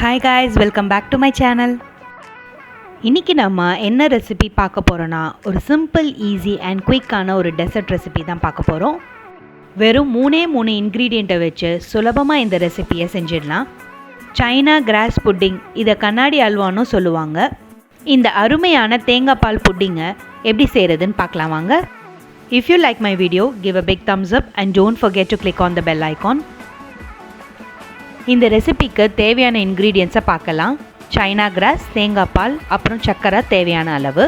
Hi guys, welcome back to my channel. இன்னைக்கு நம்ம என்ன ரெசிபி பார்க்க போறோம்னா ஒரு சிம்பிள் ஈஸி அண்ட் குயிக்கான ஒரு டெசர்ட் ரெசிபி தான் பார்க்க போறோம். வெறும் மூணு இன்கிரிடியண்ட்டை வச்சு சுலபமாக இந்த ரெசிபியை செஞ்சிடலாம். சைனா கிராஸ் புட்டிங், இதை கண்ணாடி அல்வான்னு சொல்லுவாங்க. இந்த அருமையான தேங்காய் பால் புட்டிங்கை எப்படி செய்கிறதுன்னு பார்க்கலாம் வாங்க. If you like my video, give a big thumbs up and don't forget to click on the bell icon. இந்த ரெசிபிக்கு தேவையான இன்க்ரீடியன்ட்ஸை பார்க்கலாம். சைனா கிராஸ், தேங்காய் பால், அப்புறம் சர்க்கரை தேவையான அளவு.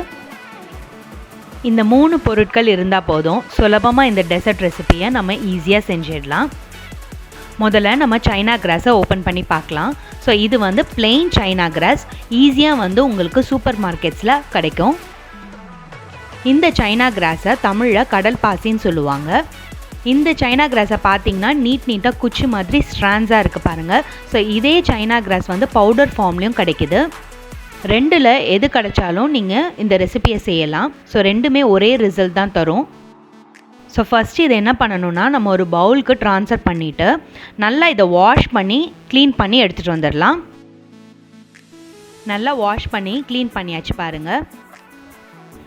இந்த 3 பொருட்கள் இருந்தால் போதும், சுலபமாக இந்த டெசர்ட் ரெசிபியை நம்ம ஈஸியாக செஞ்சிடலாம். முதல்ல நம்ம சைனா கிராஸை ஓப்பன் பண்ணி பார்க்கலாம். ஸோ இது வந்து பிளெயின் சைனா கிராஸ், ஈஸியாக உங்களுக்கு சூப்பர் மார்க்கெட்ஸில் கிடைக்கும். இந்த சைனா கிராஸை தமிழில் கடல் பாசின்னு சொல்லுவாங்க. இந்த சைனா கிராஸை பார்த்தீங்கன்னா நீட்டாக குச்சி மாதிரி ஸ்ட்ராண்ட்ஸாக இருக்குது பாருங்கள். ஸோ இதே சைனா கிராஸ் வந்து பவுடர் ஃபார்ம்லேயும் கிடைக்கிது. ரெண்டில் எது கிடைச்சாலும் நீங்கள் இந்த ரெசிபியை செய்யலாம். ஸோ ரெண்டுமே ஒரே ரிசல்ட் தான் தரும். ஸோ ஃபஸ்ட்டு இதை என்ன பண்ணணுன்னா, நம்ம ஒரு பவுலுக்கு ட்ரான்ஸ்ஃபர் பண்ணிவிட்டு நல்லா இதை வாஷ் பண்ணி க்ளீன் பண்ணி எடுத்துகிட்டு வந்துடலாம். நல்லா வாஷ் பண்ணி க்ளீன் பண்ணியாச்சு பாருங்கள்.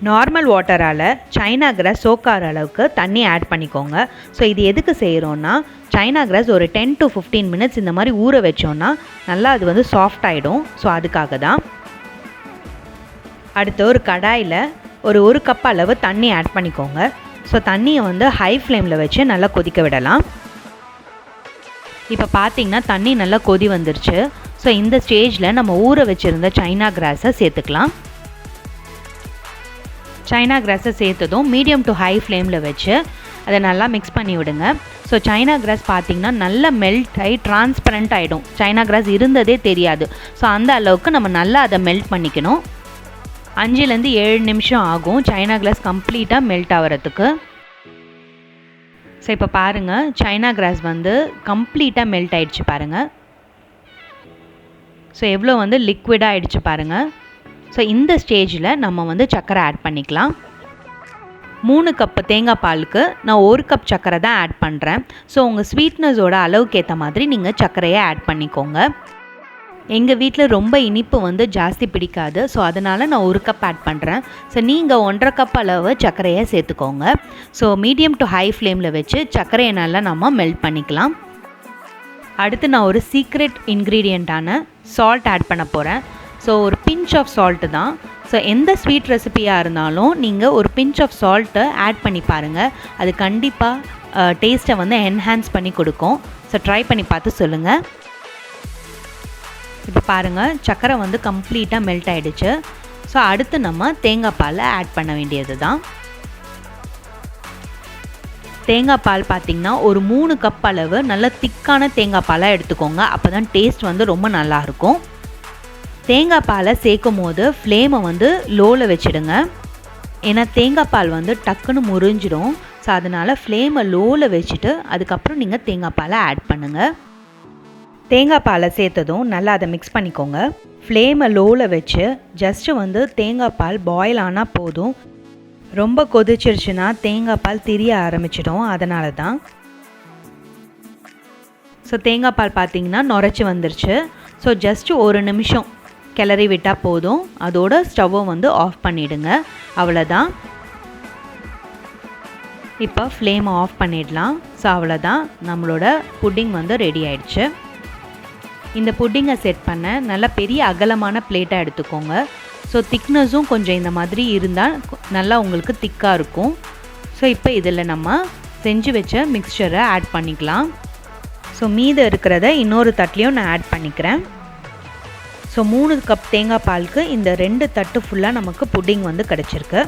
நார்மல் வாட்டரால் சைனா கிராஸ் சோக்கார அளவுக்கு தண்ணி ஆட் பண்ணிக்கோங்க. ஸோ இது எதுக்கு செய்கிறோன்னா, சைனா கிராஸ் ஒரு 10 to 15 minutes இந்த மாதிரி ஊற வச்சோன்னா நல்லா அது வந்து சாஃப்ட் ஆகிடும். ஸோ அதுக்காக தான். அடுத்து ஒரு கடாயில் ஒரு கப் அளவு தண்ணி ஆட் பண்ணிக்கோங்க. ஸோ தண்ணியை வந்து ஹை ஃப்ளேமில் வச்சு நல்லா கொதிக்க விடலாம். இப்போ பார்த்தீங்கன்னா தண்ணி நல்லா கொதி வந்துருச்சு. ஸோ இந்த ஸ்டேஜில் நம்ம ஊற வச்சுருந்த சைனா கிராஸை சேர்த்துக்கலாம். சைனா கிராஸை சேர்த்ததும் மீடியம் டு ஹை ஃப்ளேமில் வச்சு அதை நல்லா மிக்ஸ் பண்ணி விடுங்க. ஸோ சைனா கிராஸ் பார்த்திங்கன்னா நல்லா மெல்ட் ஆகி டிரான்ஸ்பரண்ட் ஆகிடும். சைனா கிராஸ் இருந்ததே தெரியாது. ஸோ அந்த அளவுக்கு நம்ம நல்லா அதை மெல்ட் பண்ணிக்கணும். 5-7 நிமிஷம் ஆகும் சைனா கிராஸ் கம்ப்ளீட்டாக மெல்ட் ஆகிறதுக்கு. ஸோ இப்போ பாருங்கள், சைனா கிராஸ் வந்து கம்ப்ளீட்டாக மெல்ட் ஆகிடுச்சு பாருங்கள். ஸோ எவ்வளோ வந்து லிக்விடாக ஆகிடுச்சு பாருங்கள். ஸோ இந்த ஸ்டேஜில் நம்ம வந்து சர்க்கரை ஆட் பண்ணிக்கலாம். 3 கப்பு தேங்காய் பாலுக்கு நான் 1 கப் சர்க்கரை தான் ஆட் பண்ணுறேன். ஸோ உங்கள் ஸ்வீட்னஸோட அளவுக்கு ஏற்ற மாதிரி நீங்கள் சர்க்கரையை ஆட் பண்ணிக்கோங்க. எங்கள் வீட்டில் ரொம்ப இனிப்பு வந்து ஜாஸ்தி பிடிக்காது. ஸோ அதனால் நான் 1 கப் ஆட் பண்ணுறேன். ஸோ நீங்கள் 1.5 கப் அளவு சர்க்கரையை சேர்த்துக்கோங்க. ஸோ மீடியம் டு ஹை ஃப்ளேமில் வச்சு சர்க்கரையை நல்லா நம்ம மெல்ட் பண்ணிக்கலாம். அடுத்து நான் ஒரு சீக்ரெட் இன்க்ரீடியண்ட்டான சால்ட் ஆட் பண்ண போகிறேன். ஸோ ஒரு பிஞ்ச் ஆஃப் சால்ட்டு தான். ஸோ எந்த ஸ்வீட் ரெசிபியாக இருந்தாலும் நீங்கள் ஒரு பிஞ்ச் ஆஃப் சால்ட்டை ஆட் பண்ணி பாருங்கள். அது கண்டிப்பாக டேஸ்ட்டை வந்து என்ஹான்ஸ் பண்ணி கொடுக்கும். ஸோ ட்ரை பண்ணி பார்த்து சொல்லுங்கள். இப்போ பாருங்கள், சர்க்கரை வந்து கம்ப்ளீட்டாக மெல்ட் ஆகிடுச்சு. ஸோ அடுத்து நம்ம தேங்காய் பாலை ஆட் பண்ண வேண்டியது தான். தேங்காய் பால் பார்த்திங்கன்னா ஒரு 3 கப் அளவு நல்ல திக்கான தேங்காய் பாலாக எடுத்துக்கோங்க. அப்போ தான் டேஸ்ட் வந்து ரொம்ப நல்லாயிருக்கும். தேங்காய் பாலை சேர்க்கும் போது ஃப்ளேமை வந்து லோவில் வச்சுடுங்க. ஏன்னா தேங்காய் பால் வந்து டக்குன்னு முறிஞ்சிடும். ஸோ அதனால் ஃப்ளேமை லோவில் வச்சுட்டு அதுக்கப்புறம் நீங்கள் தேங்காய் பாலை ஆட் பண்ணுங்கள். தேங்காய் பாலை சேர்த்ததும் நல்லா அதை மிக்ஸ் பண்ணிக்கோங்க. ஃப்ளேமை லோவில் வச்சு ஜஸ்ட்டு வந்து தேங்காய் பால் பாயில் ஆனால் போதும். ரொம்ப கொதிச்சிருச்சுன்னா தேங்காய் பால் திரிய ஆரம்பிச்சிடும். அதனால தான். ஸோ தேங்காய் பால் பார்த்திங்கன்னா நுரைச்சி வந்துருச்சு. ஸோ ஜஸ்ட்டு 1 நிமிஷம் கிளறி விட்டால் போதும். அதோட ஸ்டவ்வை வந்து ஆஃப் பண்ணிவிடுங்க. அவ்வளோதான். இப்போ ஃப்ளேமை ஆஃப் பண்ணிடலாம். ஸோ அவ்வளோதான், நம்மளோட புட்டிங் வந்து ரெடி ஆயிடுச்சு. இந்த புட்டிங்கை செட் பண்ண நல்ல பெரிய அகலமான பிளேட்டாக எடுத்துக்கோங்க. ஸோ திக்னஸும் கொஞ்சம் இந்த மாதிரி இருந்தால் நல்லா உங்களுக்கு திக்காக இருக்கும். ஸோ இப்போ இதில் நம்ம செஞ்சு வச்ச மிக்சரை ஆட் பண்ணிக்கலாம். ஸோ மீதம் இருக்கிறத இன்னொரு தட்டுலையும் நான் ஆட் பண்ணிக்கிறேன். ஸோ 3 கப் தேங்காய் பாலுக்கு இந்த 2 தட்டு ஃபுல்லாக நமக்கு புட்டிங் வந்து கிடச்சிருக்கு.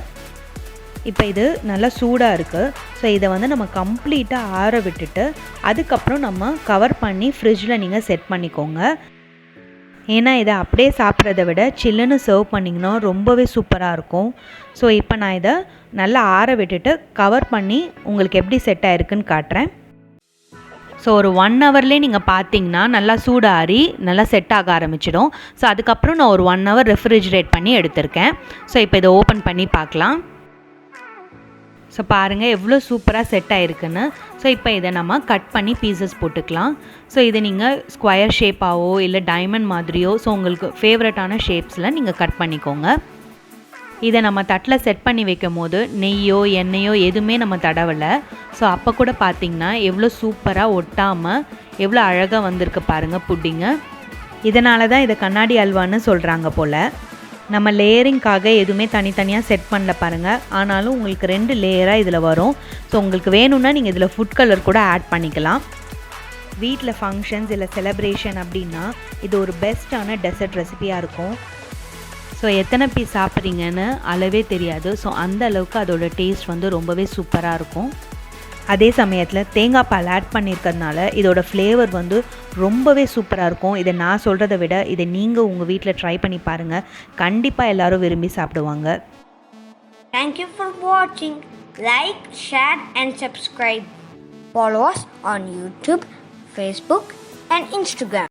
இப்போ இது நல்லா சூடாக இருக்குது. ஸோ இதை வந்து நம்ம கம்ப்ளீட்டாக ஆற விட்டுட்டு அதுக்கப்புறம் நம்ம கவர் பண்ணி ஃப்ரிட்ஜில் நீங்கள் செட் பண்ணிக்கோங்க. ஏன்னா இதை அப்படியே சாப்பிட்றத விட சில்லுன்னு சர்வ் பண்ணிங்கன்னா ரொம்பவே சூப்பராக இருக்கும். ஸோ இப்போ நான் இதை நல்லா ஆற விட்டுட்டு கவர் பண்ணி உங்களுக்கு எப்படி செட் ஆகிருக்குன்னு காட்டுறேன். ஸோ ஒரு 1 ஹவர்லேயே நீங்கள் பார்த்தீங்கன்னா நல்லா சூடாரி நல்லா செட் ஆக ஆரம்பிச்சிடும். ஸோ அதுக்கப்புறம் நான் ஒரு 1 ஹவர் ரெஃப்ரிஜரேட் பண்ணி எடுத்திருக்கேன். ஸோ இப்போ இதை ஓப்பன் பண்ணி பார்க்கலாம். ஸோ பாருங்கள் எவ்வளோ சூப்பராக செட் ஆகிருக்குன்னு. ஸோ இப்போ இதை நம்ம கட் பண்ணி பீசஸ் போட்டுக்கலாம். ஸோ இதை நீங்கள் ஸ்கொயர் ஷேப்பாவோ இல்லை டைமண்ட் மாதிரியோ ஸோ உங்களுக்கு ஃபேவரட்டான ஷேப்ஸில் நீங்கள் கட் பண்ணிக்கோங்க. இதை நம்ம தட்டில் செட் பண்ணி வைக்கும் போது நெய்யோ எண்ணெயோ எதுவுமே நம்ம தடவலை. ஸோ அப்போ கூட பார்த்திங்கன்னா எவ்வளோ சூப்பராக ஒட்டாமல் எவ்வளோ அழகாக வந்திருக்கு பாருங்கள் புட்டிங்கு. இதனால தான் இதை கண்ணாடி அல்வான்னு சொல்கிறாங்க போல். நம்ம லேயரிங்காக எதுவுமே தனித்தனியாக செட் பண்ணல பாருங்கள். ஆனாலும் உங்களுக்கு 2 லேயராக இதில் வரும். ஸோ உங்களுக்கு வேணும்னா நீங்கள் இதில் ஃபுட் கலர் கூட ஆட் பண்ணிக்கலாம். வீட்டில் ஃபங்க்ஷன்ஸ் இல்லை செலிப்ரேஷன் அப்படின்னா இது ஒரு பெஸ்ட்டான டெசர்ட் ரெசிபியாக இருக்கும். ஸோ எத்தனை பீஸ் சாப்பிட்றீங்கன்னு அளவே தெரியாது. ஸோ அந்த அளவுக்கு அதோட டேஸ்ட் வந்து ரொம்பவே சூப்பராக இருக்கும். அதே சமயத்தில் தேங்காய் பால் ஆட் பண்ணியிருக்கிறதுனால இதோட ஃப்ளேவர் வந்து ரொம்பவே சூப்பராக இருக்கும். இதை நான் சொல்கிறத விட இதை நீங்கள் உங்கள் வீட்டில் ட்ரை பண்ணி பாருங்கள். கண்டிப்பாக எல்லோரும் விரும்பி சாப்பிடுவாங்க. Thank you for watching. Like, share and subscribe. Follow us on YouTube, Facebook and Instagram.